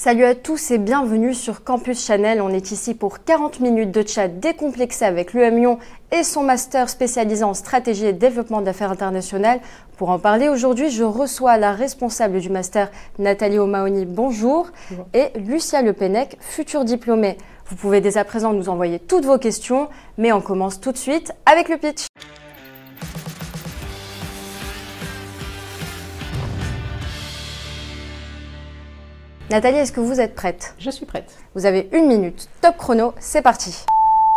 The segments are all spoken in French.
Salut à tous et bienvenue sur Campus Channel. On est ici pour 40 minutes de chat décomplexé avec l'UM Lyon et son master spécialisé en stratégie et développement d'affaires internationales. Pour en parler aujourd'hui, je reçois la responsable du master, Nathalie O'Mahony, bonjour, et Lucia Le Pennec, future diplômée. Vous pouvez dès à présent nous envoyer toutes vos questions, mais on commence tout de suite avec le pitch. Nathalie, est-ce que vous êtes prête? Je suis prête. Vous avez 1 minute. Top chrono, c'est parti.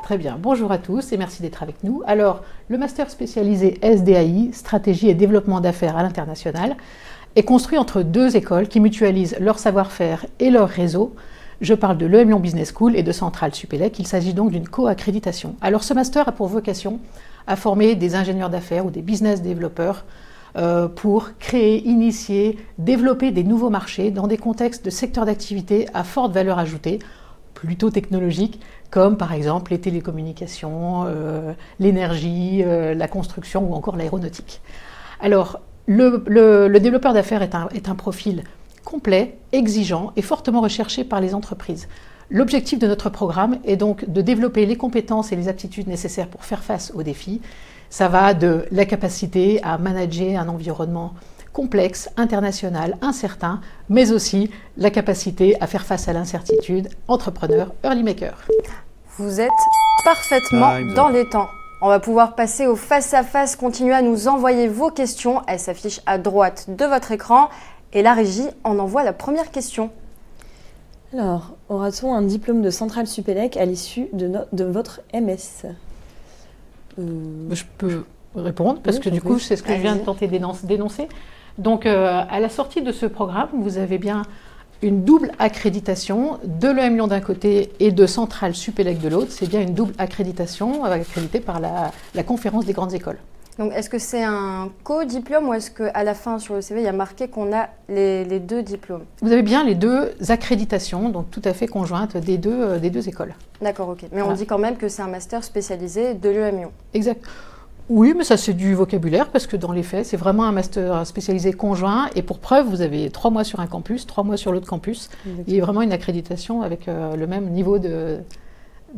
Très bien. Bonjour à tous et merci d'être avec nous. Alors, le master spécialisé SDAI, stratégie et développement d'affaires à l'international, est construit entre deux écoles qui mutualisent leur savoir-faire et leur réseau. Je parle de l'EM Lyon Business School et de Centrale Supélec. Il s'agit donc d'une co-accréditation. Alors, ce master a pour vocation à former des ingénieurs d'affaires ou des business développeurs pour créer, initier, développer des nouveaux marchés dans des contextes de secteurs d'activité à forte valeur ajoutée, plutôt technologiques, comme par exemple les télécommunications, l'énergie, la construction ou encore l'aéronautique. Alors, le développeur d'affaires est un profil complet, exigeant et fortement recherché par les entreprises. L'objectif de notre programme est donc de développer les compétences et les aptitudes nécessaires pour faire face aux défis. Ça va de la capacité à manager un environnement complexe, international, incertain, mais aussi la capacité à faire face à l'incertitude, entrepreneur, early maker. Vous êtes parfaitement dans les temps. On va pouvoir passer au face-à-face. Continuez à nous envoyer vos questions. Elles s'affichent à droite de votre écran. Et la régie en envoie la première question. Alors, aura-t-on un diplôme de Centrale Supélec à l'issue de votre MS? Je peux répondre parce que du coup, c'est ce que je viens de tenter d'énoncer. Donc, à la sortie de ce programme, vous avez bien une double accréditation de l'EM Lyon d'un côté et de Centrale Supélec de l'autre. C'est bien une double accréditation accréditée par la conférence des grandes écoles. Donc, est-ce que c'est un co-diplôme ou est-ce qu'à la fin, sur le CV, il y a marqué qu'on a les deux diplômes? Vous avez bien les deux accréditations, donc tout à fait conjointes des deux écoles. D'accord, ok. Mais voilà. On dit quand même que c'est un master spécialisé de l'EM Lyon. Exact. Oui, mais ça c'est du vocabulaire parce que dans les faits, c'est vraiment un master spécialisé conjoint. Et pour preuve, vous avez 3 mois sur un campus, 3 mois sur l'autre campus. Exactement. Il y a vraiment une accréditation avec le même niveau de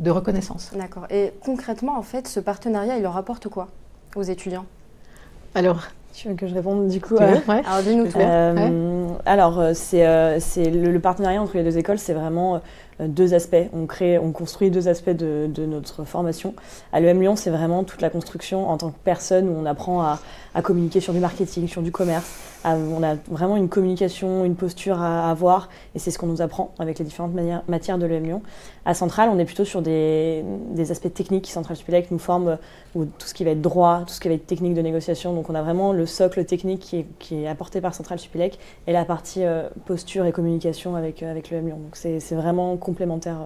reconnaissance. D'accord. Et concrètement, en fait, ce partenariat, il leur apporte quoi aux étudiants? Alors, tu veux que je réponde du coup? Ouais. Alors dis-nous tout. Alors, c'est le partenariat entre les deux écoles, c'est vraiment deux aspects. On construit deux aspects de notre formation. À l'EM Lyon, c'est vraiment toute la construction en tant que personne où on apprend à communiquer sur du marketing, sur du commerce. On a vraiment une communication, une posture à avoir et c'est ce qu'on nous apprend avec les différentes matières de l'EM Lyon. À Centrale, on est plutôt sur des aspects techniques. Centrale Supélec nous forme tout ce qui va être droit, tout ce qui va être technique de négociation. Donc on a vraiment le socle technique qui est apporté par Centrale Supélec et la partie posture et communication avec l'EM Lyon. Donc c'est vraiment complémentaire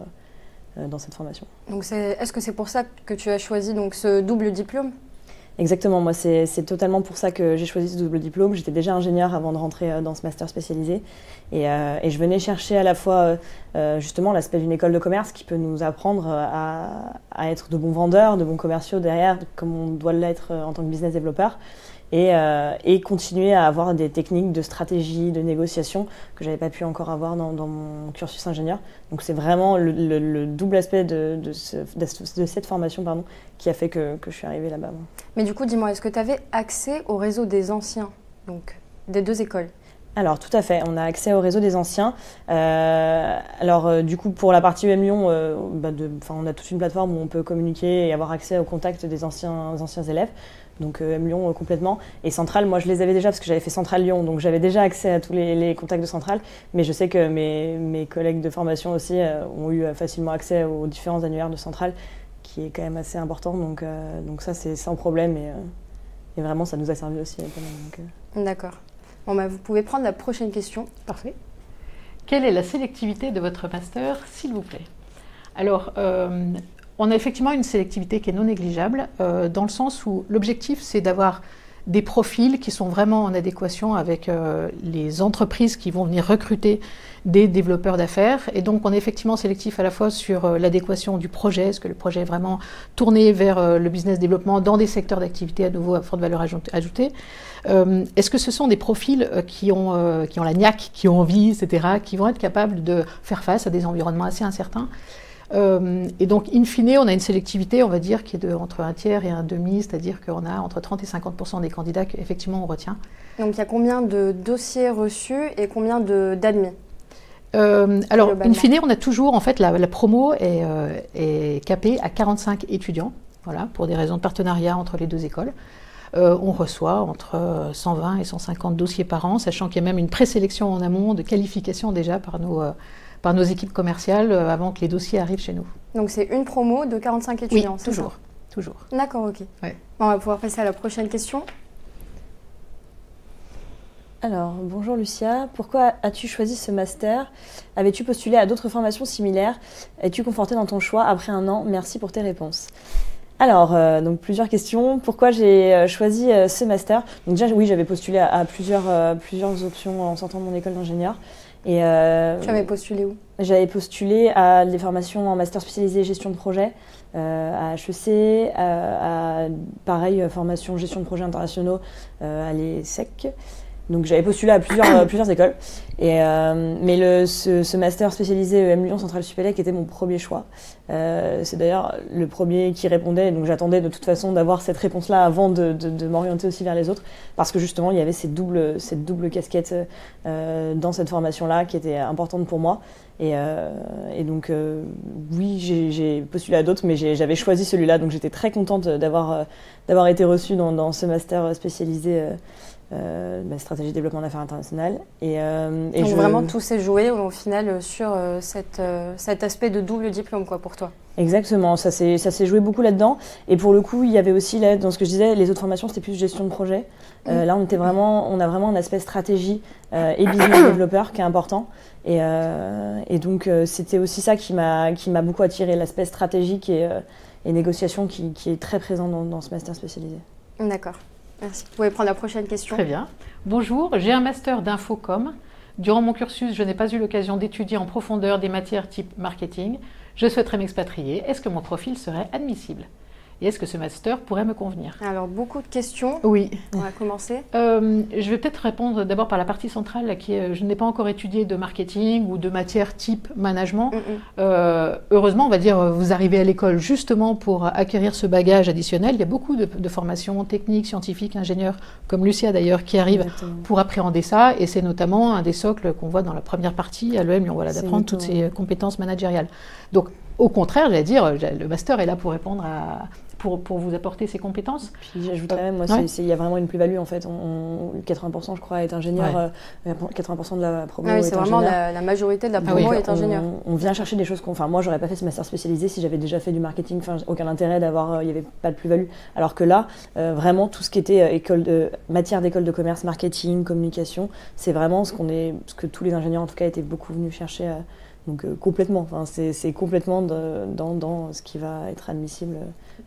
dans cette formation. Donc est-ce que c'est pour ça que tu as choisi donc, ce double diplôme? Exactement, moi c'est totalement pour ça que j'ai choisi ce double diplôme. J'étais déjà ingénieure avant de rentrer dans ce master spécialisé et je venais chercher à la fois justement l'aspect d'une école de commerce qui peut nous apprendre à être de bons vendeurs, de bons commerciaux derrière, comme on doit l'être en tant que business développeur. Et continuer à avoir des techniques de stratégie, de négociation que je n'avais pas pu encore avoir dans mon cursus ingénieur. Donc c'est vraiment le double aspect de cette formation qui a fait que je suis arrivée là-bas. Mais du coup, dis-moi, est-ce que tu avais accès au réseau des anciens, donc des deux écoles? Alors tout à fait, on a accès au réseau des anciens. Du coup pour la partie UM Lyon, on a toute une plateforme où on peut communiquer et avoir accès au contact des anciens élèves. Donc UM Lyon complètement. Et Centrale, moi je les avais déjà parce que j'avais fait Centrale Lyon, donc j'avais déjà accès à tous les contacts de Centrale. Mais je sais que mes collègues de formation aussi ont eu facilement accès aux différents annuaires de Centrale, qui est quand même assez important. Donc ça c'est sans problème et vraiment ça nous a servi aussi. D'accord. Bon, vous pouvez prendre la prochaine question. Parfait. Quelle est la sélectivité de votre master, s'il vous plaît? Alors, on a effectivement une sélectivité qui est non négligeable, dans le sens où l'objectif, c'est d'avoir des profils qui sont vraiment en adéquation avec les entreprises qui vont venir recruter des développeurs d'affaires. Et donc, on est effectivement sélectif à la fois sur l'adéquation du projet, est-ce que le projet est vraiment tourné vers le business développement dans des secteurs d'activité à nouveau à forte valeur ajoutée. Est-ce que ce sont des profils qui ont la niaque, qui ont envie, etc., qui vont être capables de faire face à des environnements assez incertains. Et donc, in fine, on a une sélectivité, on va dire, qui est entre un tiers et un demi, c'est-à-dire qu'on a entre 30 et 50% des candidats qu'effectivement on retient. Donc, il y a combien de dossiers reçus et combien d'admis? Alors, in fine, on a toujours, en fait, la promo est capée à 45 étudiants, voilà, pour des raisons de partenariat entre les deux écoles. On reçoit entre 120 et 150 dossiers par an, sachant qu'il y a même une présélection en amont de qualification déjà par nos équipes commerciales avant que les dossiers arrivent chez nous. Donc c'est une promo de 45 étudiants, oui, c'est toujours, ça? Toujours. D'accord, ok. Ouais. Bon, on va pouvoir passer à la prochaine question. Alors, bonjour Lucia, pourquoi as-tu choisi ce master? Avais-tu postulé à d'autres formations similaires? Es-tu confortée dans ton choix après un an? Merci pour tes réponses. Alors, donc plusieurs questions. Pourquoi j'ai choisi ce master? Donc déjà, oui, j'avais postulé à plusieurs options en sortant de mon école d'ingénieur. Tu avais postulé où? J'avais postulé à des formations en master spécialisé gestion de projet, à HEC, pareil, formation gestion de projets internationaux à l'ESSEC. Donc j'avais postulé à plusieurs écoles. Mais ce master spécialisé EM Lyon Centrale Supélec était mon premier choix. C'est d'ailleurs le premier qui répondait, donc j'attendais de toute façon d'avoir cette réponse-là avant de m'orienter aussi vers les autres, parce que justement il y avait cette double casquette dans cette formation-là qui était importante pour moi. Et donc oui, j'ai postulé à d'autres, mais j'avais choisi celui-là, donc j'étais très contente d'avoir été reçue dans ce master spécialisé stratégie de développement d'affaires internationales. Donc vraiment tout s'est joué au final sur cet aspect de double diplôme quoi, pour toi. Exactement, ça s'est joué beaucoup là-dedans. Et pour le coup, il y avait aussi, là, dans ce que je disais, les autres formations, c'était plus gestion de projet. Là, on a vraiment un aspect stratégie et business développeur qui est important. Et donc, c'était aussi ça qui m'a beaucoup attiré, l'aspect stratégique et négociation qui est très présent dans ce master spécialisé. D'accord. Merci. Vous pouvez prendre la prochaine question. Très bien. Bonjour, j'ai un master d'infocom. Durant mon cursus, je n'ai pas eu l'occasion d'étudier en profondeur des matières type marketing. Je souhaiterais m'expatrier. Est-ce que mon profil serait admissible? Et est-ce que ce master pourrait me convenir? Alors, beaucoup de questions. Oui. On va commencer. Je vais peut-être répondre d'abord par la partie centrale, qui est, je n'ai pas encore étudié de marketing ou de matière type management. Heureusement, on va dire, vous arrivez à l'école justement pour acquérir ce bagage additionnel. Il y a beaucoup de formations techniques, scientifiques, ingénieurs, comme Lucia d'ailleurs, qui arrivent pour appréhender ça. Et c'est notamment un des socles qu'on voit dans la première partie à l'EM Lyon, voilà, d'apprendre toutes ces compétences managériales. Donc, au contraire, j'allais dire, le master est là pour répondre pour vous apporter ces compétences. Puis j'ajouterais même, moi, il y a vraiment une plus-value en fait. 80% je crois est ingénieur, 80% de la promo est c'est ingénieur. vraiment la majorité de la promo est ingénieur. On vient chercher des choses moi j'aurais pas fait ce master spécialisé si j'avais déjà fait du marketing, aucun intérêt d'avoir, il n'y avait pas de plus-value. Alors que là, vraiment tout ce qui était matière d'école de commerce, marketing, communication, c'est vraiment ce que tous les ingénieurs en tout cas étaient beaucoup venus chercher. Donc complètement, c'est complètement dans ce qui va être admissible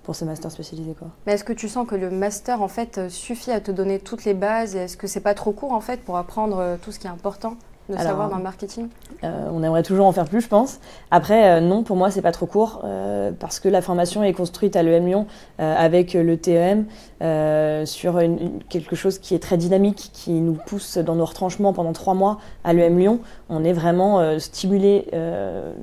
pour ce master spécialisé, quoi. Mais est-ce que tu sens que le master en fait suffit à te donner toutes les bases et est-ce que c'est pas trop court en fait pour apprendre tout ce qui est important de savoir dans le marketing? On aimerait toujours en faire plus, je pense. Après, non, pour moi, c'est pas trop court parce que la formation est construite à l'EM Lyon avec le TEM sur quelque chose qui est très dynamique, qui nous pousse dans nos retranchements pendant 3 mois à l'EM Lyon. On est vraiment stimulé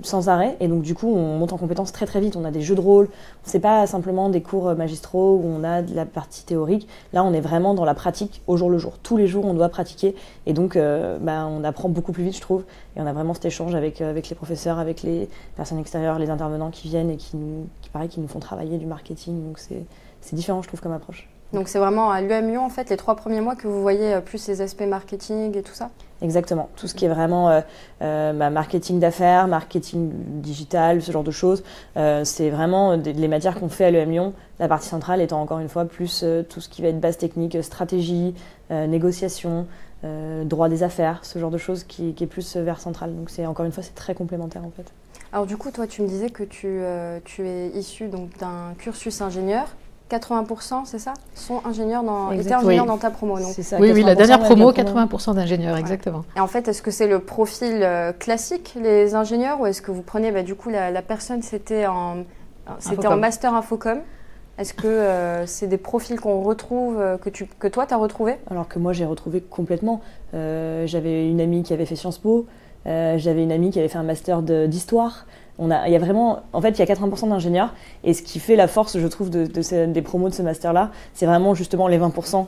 sans arrêt et donc du coup, on monte en compétences très très vite. On a des jeux de rôle. C'est pas simplement des cours magistraux où on a de la partie théorique. Là, on est vraiment dans la pratique au jour le jour. Tous les jours, on doit pratiquer et donc on apprend beaucoup plus vite, je trouve. Et on a vraiment cet échange avec les professeurs, avec les personnes extérieures, les intervenants qui viennent et qui nous font travailler du marketing. Donc c'est différent, je trouve, comme approche. Donc c'est vraiment à l'EM Lyon, en fait, les 3 premiers mois que vous voyez plus les aspects marketing et tout ça? Exactement. Tout ce qui est vraiment marketing d'affaires, marketing digital, ce genre de choses, c'est vraiment les matières qu'on fait à l'EM Lyon. La partie centrale étant encore une fois plus tout ce qui va être base technique, stratégie, négociation, droit des affaires, ce genre de choses qui est plus vers central. Donc encore une fois, c'est très complémentaire en fait. Alors du coup, toi, tu me disais que tu es issu donc d'un cursus ingénieur. 80%, c'est ça, sont ingénieurs étaient Exact. ingénieurs dans ta promo. C'est ça, Oui, la 80% dernière promo, de la 80% d'ingénieurs, exactement. Et en fait, est-ce que c'est le profil classique, les ingénieurs, ou est-ce que vous prenez, du coup, la personne, c'était en master infocom? Est-ce que c'est des profils qu'on retrouve, que toi, tu as retrouvé? Alors que moi, j'ai retrouvé complètement. J'avais une amie qui avait fait Sciences Po, j'avais une amie qui avait fait un master d'histoire. Il y a vraiment, en fait, il y a 80% d'ingénieurs. Et ce qui fait la force, je trouve, des promos de ce master-là, c'est vraiment justement les 20%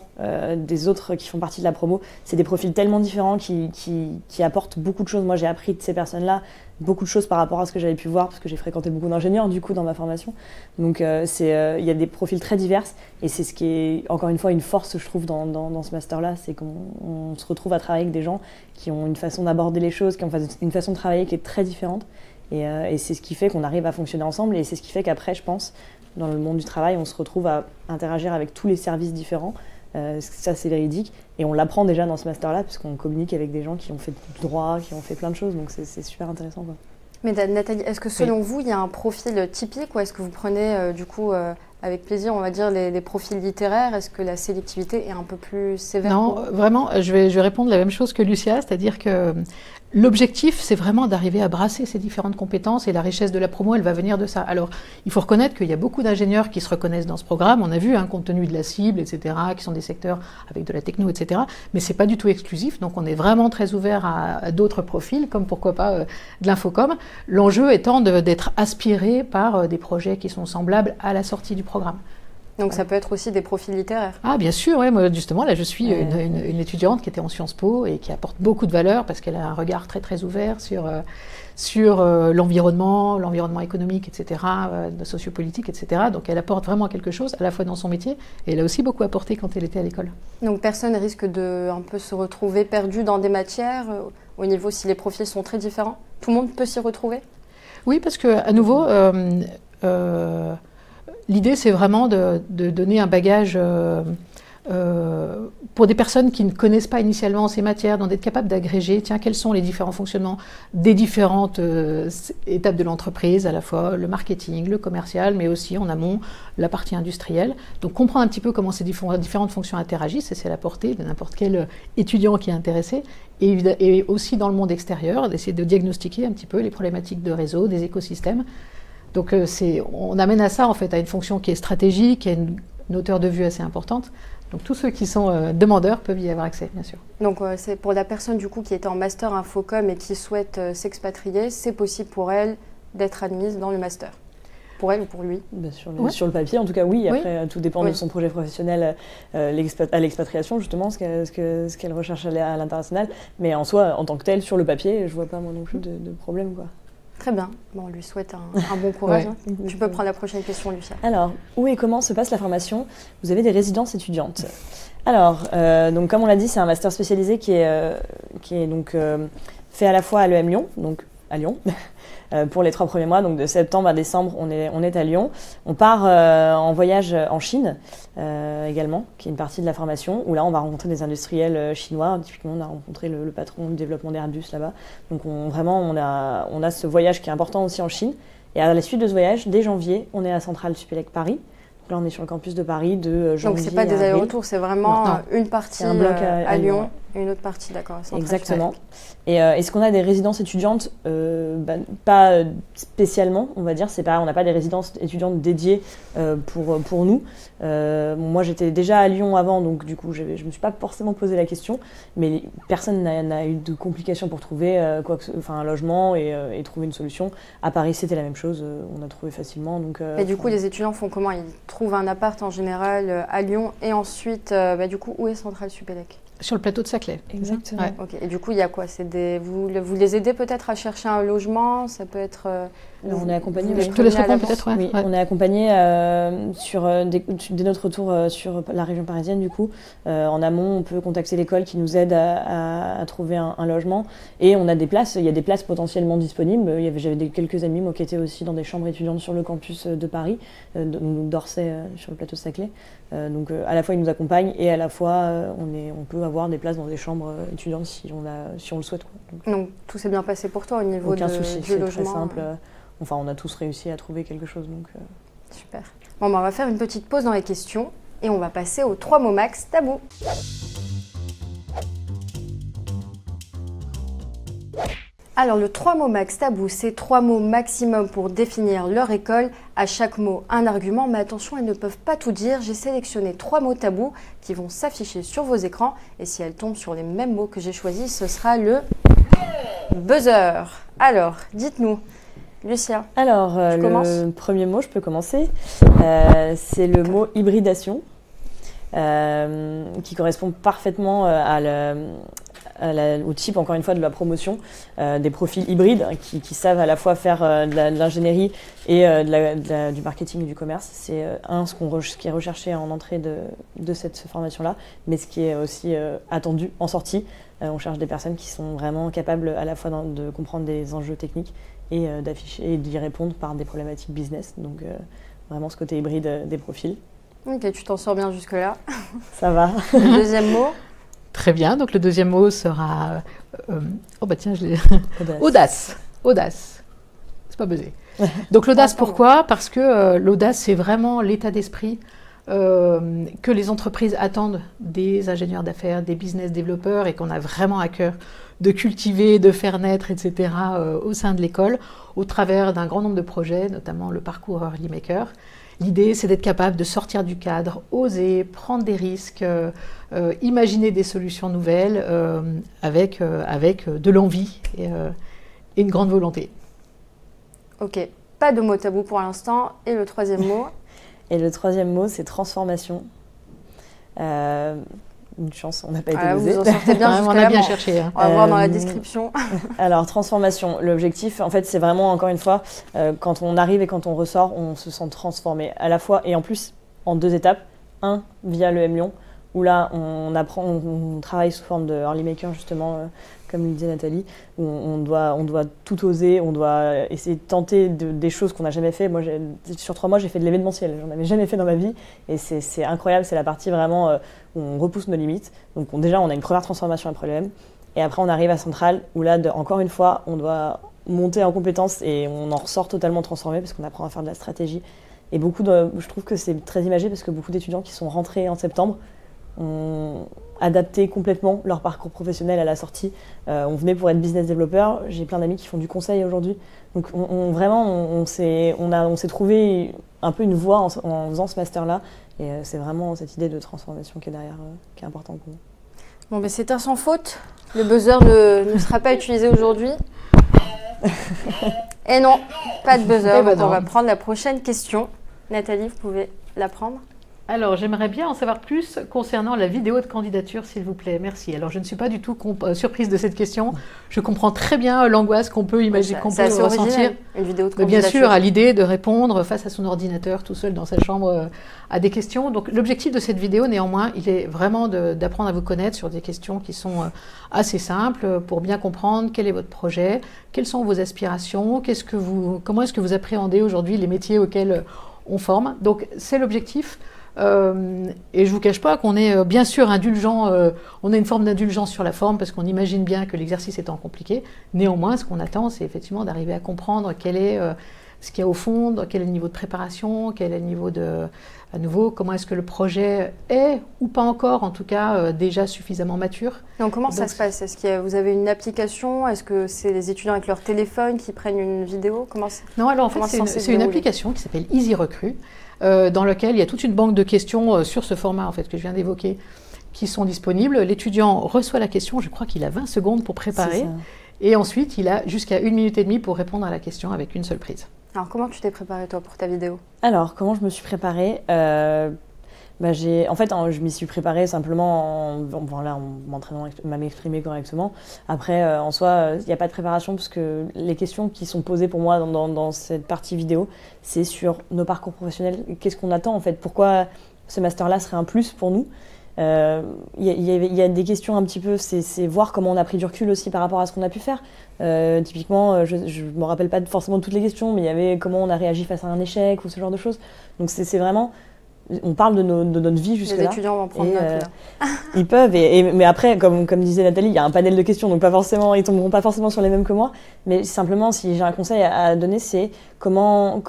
des autres qui font partie de la promo. C'est des profils tellement différents qui apportent beaucoup de choses. Moi, j'ai appris de ces personnes-là beaucoup de choses par rapport à ce que j'avais pu voir, parce que j'ai fréquenté beaucoup d'ingénieurs, du coup, dans ma formation. Donc, il y a des profils très divers. Et c'est ce qui est, encore une fois, une force, je trouve, dans ce master-là. C'est qu'on se retrouve à travailler avec des gens qui ont une façon d'aborder les choses, qui ont une façon de travailler qui est très différente. Et c'est ce qui fait qu'on arrive à fonctionner ensemble, et c'est ce qui fait qu'après, je pense, dans le monde du travail, on se retrouve à interagir avec tous les services différents. Ça, c'est véridique. Et on l'apprend déjà dans ce master-là, puisqu'on communique avec des gens qui ont fait du droit, qui ont fait plein de choses. Donc c'est super intéressant, quoi. Mais Nathalie, est-ce que selon vous, il y a un profil typique, ou est-ce que vous prenez du coup avec plaisir, on va dire, les profils littéraires? Est-ce que la sélectivité est un peu plus sévère? Non, vraiment, je vais répondre la même chose que Lucia, c'est-à-dire que l'objectif, c'est vraiment d'arriver à brasser ces différentes compétences, et la richesse de la promo, elle va venir de ça. Alors, il faut reconnaître qu'il y a beaucoup d'ingénieurs qui se reconnaissent dans ce programme, on a vu, compte tenu de la cible, etc., qui sont des secteurs avec de la techno, etc., mais c'est pas du tout exclusif, donc on est vraiment très ouvert à d'autres profils, comme pourquoi pas de l'infocom, l'enjeu étant d'être aspiré par des projets qui sont semblables à la sortie du programme. Donc ça peut être aussi des profils littéraires. Ah bien sûr, ouais, moi justement là je suis une étudiante qui était en Sciences Po et qui apporte beaucoup de valeur parce qu'elle a un regard très très ouvert sur l'environnement économique, etc., sociopolitique, etc. Donc elle apporte vraiment quelque chose à la fois dans son métier, et elle a aussi beaucoup apporté quand elle était à l'école. Donc personne risque de un peu se retrouver perdu dans des matières au niveau si les profils sont très différents? Tout le monde peut s'y retrouver? Oui, parce que à nouveau l'idée, c'est vraiment de donner un bagage pour des personnes qui ne connaissent pas initialement ces matières, d'être capable d'agréger, quels sont les différents fonctionnements des différentes étapes de l'entreprise, à la fois le marketing, le commercial, mais aussi en amont, la partie industrielle. Donc comprendre un petit peu comment ces différentes fonctions interagissent, et c'est à la portée de n'importe quel étudiant qui est intéressé, et aussi dans le monde extérieur, d'essayer de diagnostiquer un petit peu les problématiques de réseau, des écosystèmes. Donc on amène à ça, en fait, à une fonction qui est stratégique, qui a une hauteur de vue assez importante. Donc tous ceux qui sont demandeurs peuvent y avoir accès, bien sûr. Donc c'est pour la personne du coup qui était en master infocom et qui souhaite s'expatrier, c'est possible pour elle d'être admise dans le master? Pour elle ou pour lui? Sur le papier, en tout cas, oui. Après, tout dépend de son projet professionnel à l'expatriation, justement, ce qu'elle recherche à l'international. Mais en soi, en tant que telle, sur le papier, je vois pas moi non plus de problème, quoi. Très bien. Bon, on lui souhaite un bon courage. Tu peux prendre la prochaine question, Lucia. Alors, où et comment se passe la formation? Vous avez des résidences étudiantes. Alors, donc, comme on l'a dit, c'est un master spécialisé qui est donc fait à la fois à l'EM Lyon, donc à Lyon, pour les 3 premiers mois, donc de septembre à décembre, on est à Lyon. On part en voyage en Chine également, qui est une partie de la formation, où là on va rencontrer des industriels chinois. Typiquement, on a rencontré le patron du développement d'Airbus là-bas. Donc on a ce voyage qui est important aussi en Chine. Et à la suite de ce voyage, dès janvier, on est à Centrale Supélec Paris. Là, on est sur le campus de Paris de janvier. Donc, c'est pas des allers-retours, c'est vraiment une partie un bloc à Lyon et une autre partie, d'accord. Exactement. Et est-ce qu'on a des résidences étudiantes? Pas spécialement, on va dire. On n'a pas des résidences étudiantes dédiées pour nous. Moi, j'étais déjà à Lyon avant, donc du coup, je ne me suis pas forcément posé la question. Mais personne n'a eu de complications pour trouver un logement et trouver une solution. À Paris, c'était la même chose. On a trouvé facilement. Donc, et du coup, les étudiants font comment? Ils trouvent un appart en général à Lyon et ensuite, du coup, où est Centrale Supélec? Sur le plateau de Saclay. Exactement. Ouais. Okay. Et du coup, il y a quoi? Vous les aidez peut-être à chercher un logement? Ça peut être... on est accompagné. Je te laisse répondre peut-être. Oui, on est accompagné dès notre retour sur la région parisienne, du coup. En amont, on peut contacter l'école qui nous aide à trouver un logement. Et on a des places. Il y a des places potentiellement disponibles. J'avais quelques amis, moi, qui étaient aussi dans des chambres étudiantes sur le campus de Paris, d'Orsay, sur le plateau de Saclay. Donc, à la fois, ils nous accompagnent et à la fois, on peut avoir des places dans des chambres étudiantes si on le souhaite, quoi. Donc tout s'est bien passé pour toi au niveau aucun souci, du logement? Très simple. Enfin, on a tous réussi à trouver quelque chose. Donc, Super. Bon, on va faire une petite pause dans les questions et on va passer aux 3 mots max tabous. Alors, le 3 mots max tabou, c'est 3 mots maximum pour définir leur école. À chaque mot, un argument, mais attention, elles ne peuvent pas tout dire. J'ai sélectionné 3 mots tabous qui vont s'afficher sur vos écrans. Et si elles tombent sur les mêmes mots que j'ai choisis, ce sera le buzzer. Alors, dites-nous, Lucia. Alors, le premier mot, je peux commencer. C'est le mot hybridation, qui correspond parfaitement au type, encore une fois, de la promotion, des profils hybrides qui savent à la fois faire de l'ingénierie et du marketing et du commerce. C'est ce qui est recherché en entrée de cette formation-là, mais ce qui est aussi attendu en sortie. On cherche des personnes qui sont vraiment capables à la fois de comprendre des enjeux techniques et d'afficher et d'y répondre par des problématiques business. Donc vraiment ce côté hybride des profils. Ok, tu t'en sors bien jusque-là. Ça va. Le deuxième mot? Très bien, donc le deuxième mot sera... oh bah tiens, je l'ai... Audace. Audace. C'est pas buzzé. Donc l'audace, pourquoi? Parce que l'audace, c'est vraiment l'état d'esprit que les entreprises attendent des ingénieurs d'affaires, des business développeurs et qu'on a vraiment à cœur de cultiver, de faire naître, etc. Au sein de l'école, au travers d'un grand nombre de projets, notamment le parcours Early Maker. L'idée, c'est d'être capable de sortir du cadre, oser, prendre des risques, imaginer des solutions nouvelles avec de l'envie et une grande volonté. Ok, pas de mot tabou pour l'instant. Et le troisième mot? Et le troisième mot, c'est transformation. Une chance, on n'a pas été buzzé. Vous en sortez bien. On a bien cherché. Hein. On va voir dans la description. Alors, transformation. L'objectif, en fait, c'est vraiment, encore une fois, quand on arrive et quand on ressort, on se sent transformé. À la fois, et en plus, en 2 étapes. Un, via l'EM Lyon, où là, on travaille sous forme de Early Maker, justement, comme le disait Nathalie, où on doit tout oser, on doit essayer de tenter des choses qu'on n'a jamais fait. Moi, sur 3 mois, j'ai fait de l'événementiel. J'en avais jamais fait dans ma vie. Et c'est incroyable, c'est la partie vraiment où on repousse nos limites. Donc déjà, on a une première transformation après l'EM. Et après, on arrive à Centrale, où là, encore une fois, on doit monter en compétences et on en ressort totalement transformé parce qu'on apprend à faire de la stratégie. Et je trouve que c'est très imagé parce que beaucoup d'étudiants qui sont rentrés en septembre ont adapté complètement leur parcours professionnel à la sortie. On venait pour être business développeur. J'ai plein d'amis qui font du conseil aujourd'hui. Donc on s'est trouvé un peu une voie en faisant ce master-là. Et c'est vraiment cette idée de transformation qui est derrière, qui est importante pour nous. Bon, ben c'est un sans faute. Le buzzer ne sera pas utilisé aujourd'hui. Et non, pas de buzzer. Donc on va prendre la prochaine question. Nathalie, vous pouvez la prendre. Alors, j'aimerais bien en savoir plus concernant la vidéo de candidature, s'il vous plaît. Merci. Alors, je ne suis pas du tout surprise de cette question. Je comprends très bien l'angoisse qu'on peut imaginer, qu'on peut ressentir. Une vidéo de candidature. Bien sûr, à l'idée de répondre face à son ordinateur, tout seul dans sa chambre, à des questions. Donc, l'objectif de cette vidéo, néanmoins, il est vraiment d'apprendre à vous connaître sur des questions qui sont assez simples pour bien comprendre quel est votre projet, quelles sont vos aspirations, comment est-ce que vous appréhendez aujourd'hui les métiers auxquels on forme. Donc, c'est l'objectif. Et je ne vous cache pas qu'on est bien sûr indulgent, on a une forme d'indulgence sur la forme parce qu'on imagine bien que l'exercice étant compliqué. Néanmoins, ce qu'on attend, c'est effectivement d'arriver à comprendre quel est ce qu'il y a au fond, quel est le niveau de préparation, quel est le niveau à nouveau, comment est-ce que le projet est, ou pas encore, en tout cas, déjà suffisamment mature. Donc comment ça se passe? Est-ce que vous avez une application? Est-ce que c'est les étudiants avec leur téléphone qui prennent une vidéo? Non, alors en fait, c'est une application qui s'appelle Easy Recruit, dans laquelle il y a toute une banque de questions sur ce format en fait, que je viens d'évoquer, qui sont disponibles. L'étudiant reçoit la question, je crois qu'il a 20 secondes pour préparer, et ensuite il a jusqu'à 1 minute et demie pour répondre à la question avec une seule prise. Alors comment tu t'es préparée toi pour ta vidéo? Alors comment je me suis préparée? Je m'y suis préparée simplement en m'entraînant à m'exprimer correctement. Après, en soi, il n'y a pas de préparation parce que les questions qui sont posées pour moi dans cette partie vidéo, c'est sur nos parcours professionnels. Qu'est-ce qu'on attend en fait? Pourquoi ce master-là serait un plus pour nous? Il y a des questions un petit peu, c'est voir comment on a pris du recul aussi par rapport à ce qu'on a pu faire. Typiquement, je ne me rappelle pas forcément de toutes les questions, mais il y avait comment on a réagi face à un échec ou ce genre de choses. Donc c'est vraiment... On parle de notre vie jusque-là. Les étudiants vont prendre note, là. Ils peuvent, mais après, comme disait Nathalie, il y a un panel de questions, donc ils ne tomberont pas forcément sur les mêmes que moi. Mais simplement, si j'ai un conseil à donner, c'est comment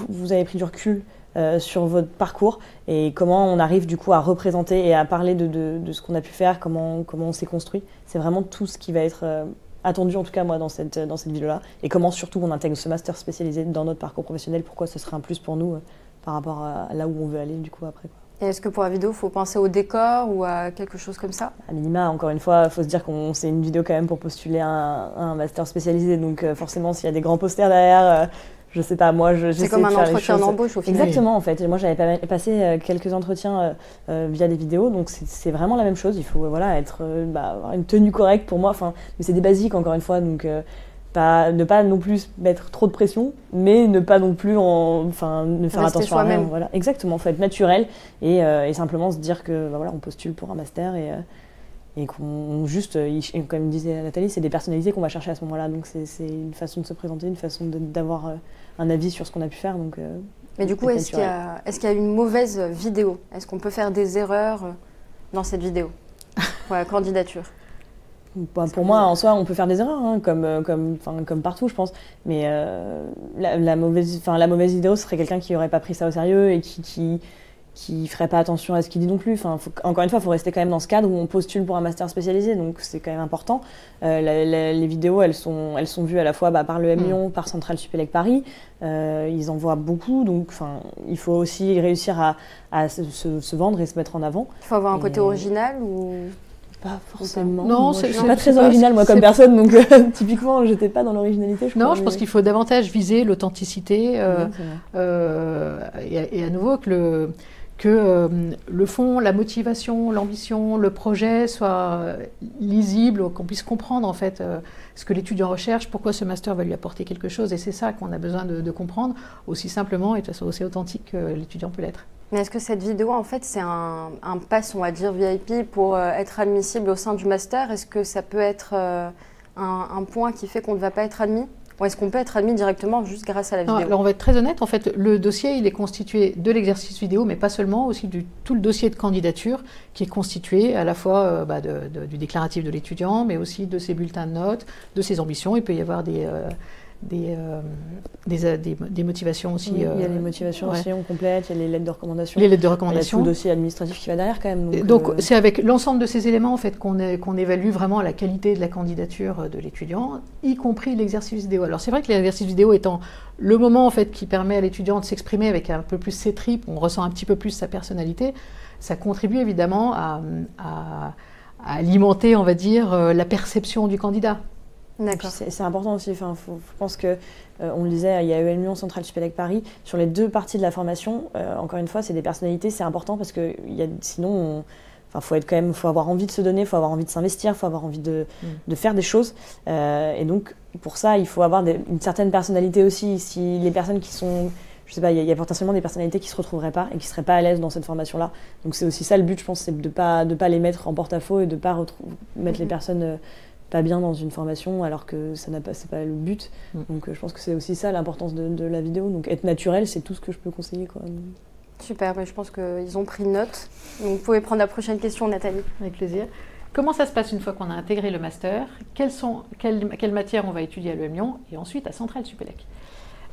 vous avez pris du recul sur votre parcours et comment on arrive du coup à représenter et à parler de ce qu'on a pu faire, comment on s'est construit. C'est vraiment tout ce qui va être attendu, en tout cas moi, dans cette vidéo-là. Et comment surtout on intègre ce master spécialisé dans notre parcours professionnel, pourquoi ce serait un plus pour nous par rapport à là où on veut aller du coup après. Et est-ce que pour la vidéo, il faut penser au décor ou à quelque chose comme ça? À minima, encore une fois, il faut se dire qu'on c'est une vidéo quand même pour postuler à un master spécialisé. Donc forcément, s'il y a des grands posters derrière, je sais pas, moi c'est comme un entretien d'embauche au final. Exactement, en fait. Et moi, j'avais passé quelques entretiens via des vidéos, donc c'est vraiment la même chose. Il faut avoir une tenue correcte pour moi. Mais c'est des basiques, encore une fois, donc ne pas non plus mettre trop de pression, mais ne pas non plus ne faire attention à rien. Voilà. Exactement, il faut être naturel et simplement se dire que on postule pour un master et qu'on juste, comme disait Nathalie, c'est des personnalités qu'on va chercher à ce moment-là. Donc c'est une façon de se présenter, une façon d'avoir un avis sur ce qu'on a pu faire. Donc, mais du coup, est-ce qu'il y a une mauvaise vidéo? Est-ce qu'on peut faire des erreurs dans cette vidéo pour la candidature? Pour moi, en soi, on peut faire des erreurs, hein, comme partout, je pense. Mais la mauvaise vidéo, ce serait quelqu'un qui n'aurait pas pris ça au sérieux et qui ferait pas attention à ce qu'il dit non plus. Encore une fois, il faut rester quand même dans ce cadre où on postule pour un master spécialisé, donc c'est quand même important. Les vidéos, elles sont vues à la fois par le M Lyon, par Centrale Supélec Paris. Ils en voient beaucoup, donc il faut aussi réussir à se vendre et se mettre en avant. Il faut avoir un côté original ou... Pas forcément. Non, je suis pas très originale moi comme personne, donc typiquement j'étais pas dans l'originalité. Je pense qu'il faut davantage viser l'authenticité et à nouveau que le fond, la motivation, l'ambition, le projet soient lisibles, qu'on puisse comprendre en fait ce que l'étudiant recherche, pourquoi ce master va lui apporter quelque chose, et c'est ça qu'on a besoin de comprendre aussi simplement et de façon aussi authentique que l'étudiant peut l'être. Mais est-ce que cette vidéo, en fait, c'est un pass, on va dire, VIP pour être admissible au sein du master? Est-ce que ça peut être un point qui fait qu'on ne va pas être admis? Ou est-ce qu'on peut être admis directement juste grâce à la vidéo? Alors on va être très honnête, en fait, le dossier, il est constitué de l'exercice vidéo, mais pas seulement, aussi tout le dossier de candidature qui est constitué à la fois du déclaratif de l'étudiant, mais aussi de ses bulletins de notes, de ses ambitions. Il peut y avoir des motivations aussi. Il y a les motivations aussi, on complète, il y a les lettres de recommandation. Les lettres de recommandation. Il y a tout le dossier administratif qui va derrière quand même. Donc c'est avec l'ensemble de ces éléments en fait, qu'on évalue vraiment la qualité de la candidature de l'étudiant, y compris l'exercice vidéo. Alors c'est vrai que l'exercice vidéo étant le moment en fait, qui permet à l'étudiant de s'exprimer avec un peu plus ses tripes, on ressent un petit peu plus sa personnalité, ça contribue évidemment à alimenter, on va dire, la perception du candidat. D'accord. C'est important aussi. Je pense que, on le disait, il y a EM Lyon, Centrale Supélec Paris. Sur les deux parties de la formation, encore une fois, c'est des personnalités, c'est important parce que sinon, faut avoir envie de se donner, il faut avoir envie de s'investir, il faut avoir envie de faire des choses. Et donc, pour ça, il faut avoir une certaine personnalité aussi. Si les personnes qui sont... Je sais pas, il y a potentiellement des personnalités qui ne se retrouveraient pas et qui ne seraient pas à l'aise dans cette formation-là. Donc c'est aussi ça le but, je pense, c'est de pas les mettre en porte-à-faux et de ne pas mettre les personnes... pas bien dans une formation alors que c'est pas le but. Donc je pense que c'est aussi ça l'importance de la vidéo. Donc être naturel, c'est tout ce que je peux conseiller, quoi. Super, je pense qu'ils ont pris note. Donc vous pouvez prendre la prochaine question, Nathalie. Avec plaisir. Comment ça se passe une fois qu'on a intégré le master? Quelles matières on va étudier à l'EM Lyon et ensuite à Centrale Supélec?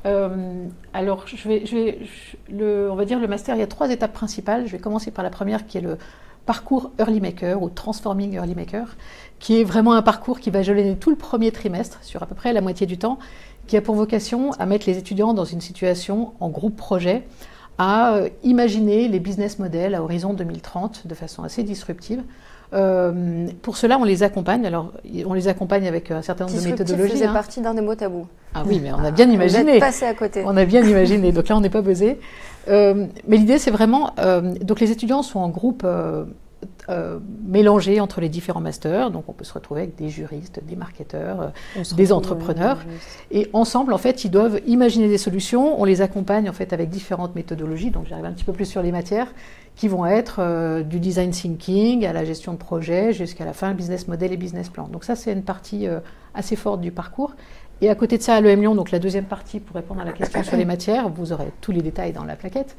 Alors, on va dire le master, il y a 3 étapes principales. Je vais commencer par la première qui est le parcours Early Maker ou Transforming Early Maker, qui est vraiment un parcours qui va jalonner tout le premier trimestre, sur à peu près la moitié du temps, qui a pour vocation à mettre les étudiants dans une situation en groupe projet, à imaginer les business models à horizon 2030 de façon assez disruptive. Pour cela, on les accompagne. Alors, on les accompagne avec un certain nombre de méthodologies. Faisait partie d'un des mots tabous. Ah oui, mais on a bien imaginé. Vous êtes passé à côté. On a bien imaginé. Donc là, on n'est pas buzzé. Mais l'idée, c'est vraiment... donc les étudiants sont en groupe mélangés entre les différents masters. Donc on peut se retrouver avec des juristes, des marketeurs, des entrepreneurs. Et ensemble, en fait, ils doivent imaginer des solutions. On les accompagne en fait avec différentes méthodologies. Donc j'arrive un petit peu plus sur les matières qui vont être du design thinking à la gestion de projet jusqu'à la fin business model et business plan. Donc ça, c'est une partie assez forte du parcours. Et à côté de ça, à l'EM Lyon, donc la deuxième partie pour répondre à la question sur les matières, vous aurez tous les détails dans la plaquette,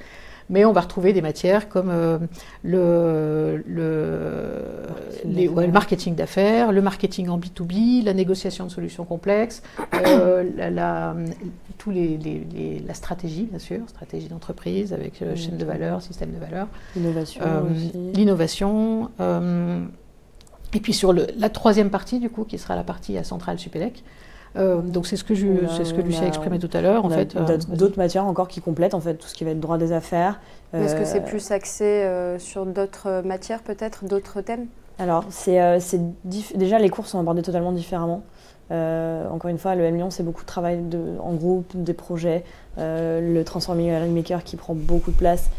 mais on va retrouver des matières comme le marketing d'affaires, le marketing en B2B, la négociation de solutions complexes, la stratégie, bien sûr, stratégie d'entreprise avec chaîne de valeur, système de valeur. L'innovation. Et puis sur la troisième partie, du coup, qui sera la partie à Centrale Supélec. Donc c'est ce que Lucie a exprimé tout à l'heure. D'autres matières encore qui complètent en fait tout ce qui va être droit des affaires. Est-ce que c'est plus axé sur d'autres matières peut-être, d'autres thèmes? Alors déjà les cours sont abordés totalement différemment. Encore une fois, le M Lyon, c'est beaucoup de travail en groupe, des projets, le Transforming Learning Maker qui prend beaucoup de place,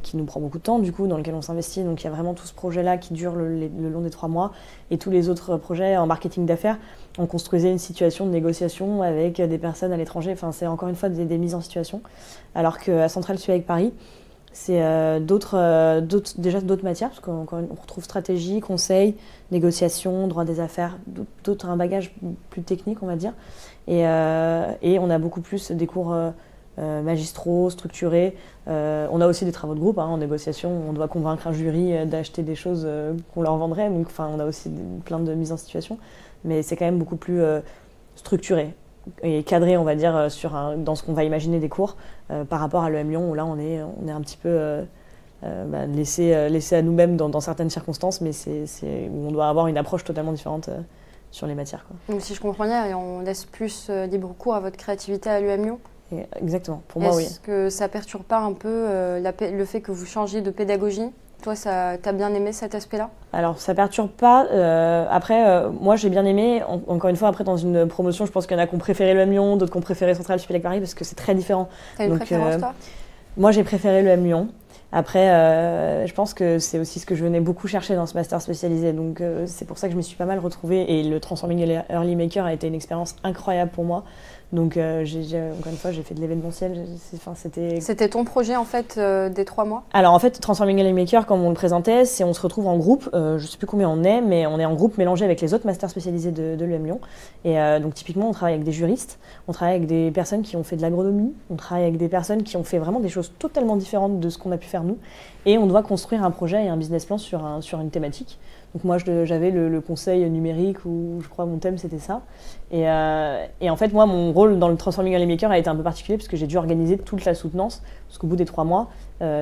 qui nous prend beaucoup de temps du coup, dans lequel on s'investit. Donc il y a vraiment tout ce projet-là qui dure le long des 3 mois. Et tous les autres projets en marketing d'affaires, on construisait une situation de négociation avec des personnes à l'étranger. Enfin, c'est encore une fois des mises en situation. Alors qu'à Centrale Supélec Paris, c'est déjà d'autres matières, parce qu'on retrouve stratégie, conseil, négociation, droit des affaires, un bagage plus technique, on va dire. Et on a beaucoup plus des cours magistraux, structurés. On a aussi des travaux de groupe en négociation. On doit convaincre un jury d'acheter des choses qu'on leur vendrait. Donc, on a aussi plein de mises en situation. Mais c'est quand même beaucoup plus structuré et cadré, on va dire, dans ce qu'on va imaginer des cours par rapport à l'EM Lyon, où là, on est un petit peu laissé à nous-mêmes dans certaines circonstances, mais où on doit avoir une approche totalement différente sur les matières, quoi. Donc, si je comprends bien, on laisse plus libre cours à votre créativité à l'EM Lyon? Exactement, pour moi, oui. Est-ce que ça perturbe pas un peu le fait que vous changiez de pédagogie? Toi, t'as bien aimé cet aspect-là? Alors, ça perturbe pas. Après, moi, j'ai bien aimé. Encore une fois, après, dans une promotion, je pense qu'il y en a qui ont préféré le M Lyon, d'autres qui ont préféré Centrale Supélec Paris, parce que c'est très différent. T'as une préférence, toi? Moi, j'ai préféré le M Lyon. Après, je pense que c'est aussi ce que je venais beaucoup chercher dans ce master spécialisé. Donc, c'est pour ça que je m'y suis pas mal retrouvée. Et le Transforming Early Maker a été une expérience incroyable pour moi. Donc, encore une fois, j'ai fait de l'événementiel. C'était ton projet, en fait, des 3 mois? Alors, en fait, Transforming Early Maker, comme on le présentait, c'est on se retrouve en groupe. Je ne sais plus combien on est, mais on est en groupe mélangé avec les autres masters spécialisés de l'EM Lyon. Et donc, typiquement, on travaille avec des juristes, on travaille avec des personnes qui ont fait de l'agronomie, on travaille avec des personnes qui ont fait vraiment des choses totalement différentes de ce qu'on a pu faire nous. Et on doit construire un projet et un business plan sur une thématique. Donc moi, j'avais le conseil numérique, où je crois mon thème, c'était ça. Et en fait, moi, mon rôle dans le Transforming Early Maker a été un peu particulier, parce que j'ai dû organiser toute la soutenance, parce qu'au bout des 3 mois,